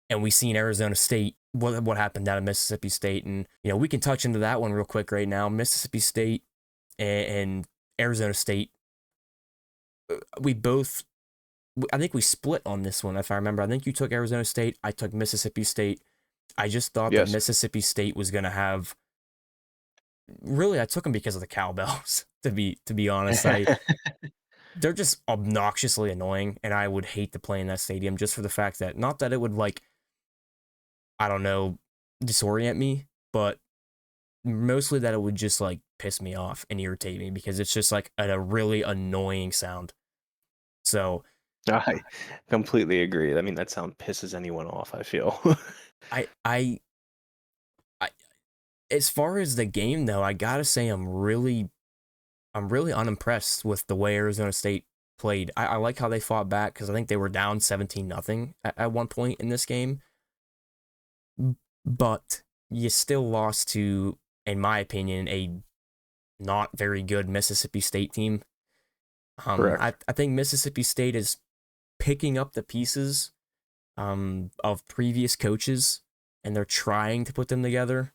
and we seen Arizona State, what happened down at Mississippi State. And, we can touch into that one real quick right now. Mississippi State and Arizona State, we both, I think we split on this one, if I remember. I think you took Arizona State, I took Mississippi State. I just thought that Yes. Mississippi State was going to have, really, I took them because of the cowbells, to be honest. They're just obnoxiously annoying, and I would hate to play in that stadium just for the fact that, not that it would, like, I don't know, disorient me, but mostly that it would just, like, piss me off and irritate me because it's just, like, a really annoying sound. So I completely agree. I mean, that sound pisses anyone off, I feel. I I I as far as the game though, I gotta say I'm really unimpressed with the way Arizona State played. I like how they fought back because I think they were down 17-0 at one point in this game, but you still lost to, in my opinion, a not very good Mississippi State team. I, Correct. I think Mississippi State is picking up the pieces of previous coaches, and they're trying to put them together.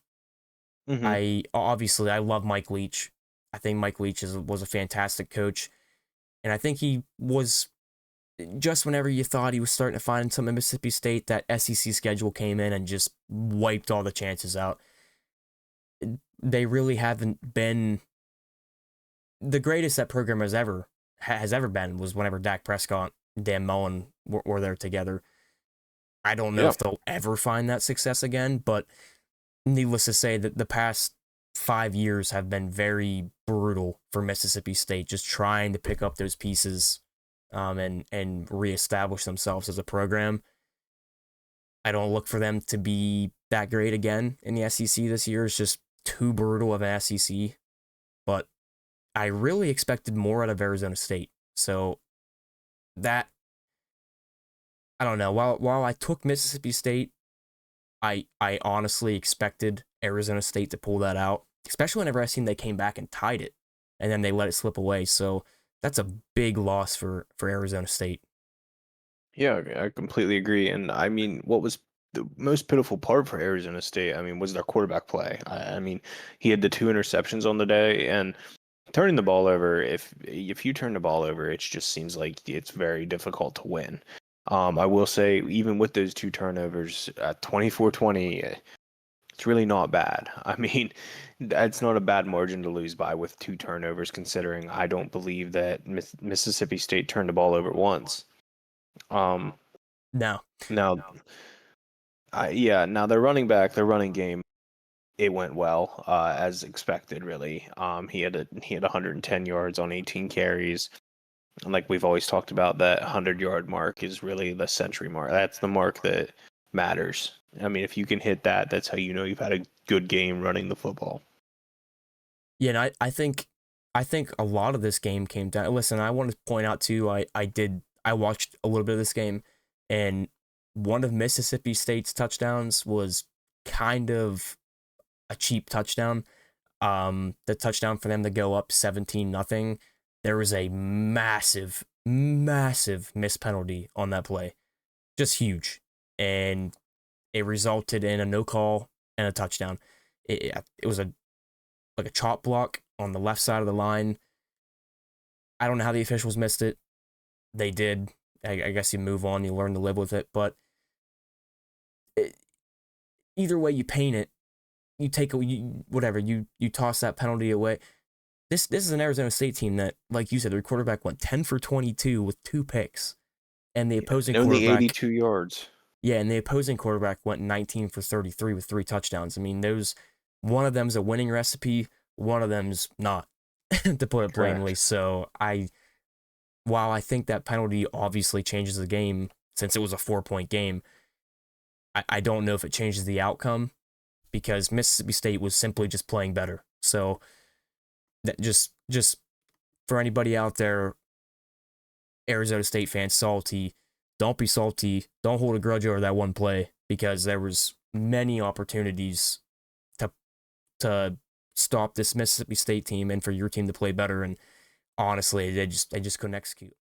Hmm. I love Mike Leach. I think Mike Leach was a fantastic coach, and I think he was, just whenever you thought he was starting to find some in Mississippi State, that SEC schedule came in and just wiped all the chances out. They really haven't been the greatest that program has ever been. Was whenever Dak Prescott, Dan Mullen were there together. I don't know Yeah. if they'll ever find that success again, but needless to say that the past 5 years have been very brutal for Mississippi State, just trying to pick up those pieces, and reestablish themselves as a program. I don't look for them to be that great again in the SEC this year. It's just too brutal of an SEC. But I really expected more out of Arizona State. So that, I don't know. While I took Mississippi State, I honestly expected Arizona State to pull that out, especially whenever I seen they came back and tied it, and then they let it slip away. So that's a big loss for Arizona State. Yeah, I completely agree. And I mean, what was the most pitiful part for Arizona State, I mean, was their quarterback play. I mean, he had the two interceptions on the day, and turning the ball over, if you turn the ball over, it just seems like it's very difficult to win. I will say, even with those two turnovers, 24-20, it's really not bad. I mean, that's not a bad margin to lose by with two turnovers, considering I don't believe that Mississippi State turned the ball over once. Um, No, now, yeah, now their running game, it went well, as expected, really. He had 110 yards on 18 carries. And like we've always talked about, that 100-yard mark is really the century mark. That's the mark that matters. I mean, if you can hit that, that's how you know you've had a good game running the football. yeah, and I think a lot of this game came down. Listen, I want to point out too. I watched a little bit of this game, and one of Mississippi State's touchdowns was kind of a cheap touchdown. The touchdown for them to go up 17-0. There was a massive, massive missed penalty on that play, just huge, and it resulted in a no call and a touchdown. It was like a chop block on the left side of the line. I don't know how the officials missed it. They did. I guess you move on, you learn to live with it. But it, either way you paint it, you take whatever you toss that penalty away. This is an Arizona State team that, like you said, their quarterback went 10 for 22 with two picks, and the opposing And only quarterback, 82 yards. yeah, and the opposing quarterback went 19 for 33 with three touchdowns. I mean, those one of them's a winning recipe, one of them's not, to put it plainly. Correct. So while I think that penalty obviously changes the game since it was a 4-point game, I don't know if it changes the outcome because Mississippi State was simply just playing better. So that just for anybody out there, Arizona State fans, salty, don't be salty. Don't hold a grudge over that one play because there was many opportunities to to stop this Mississippi State team and for your team to play better. And honestly, they just couldn't execute.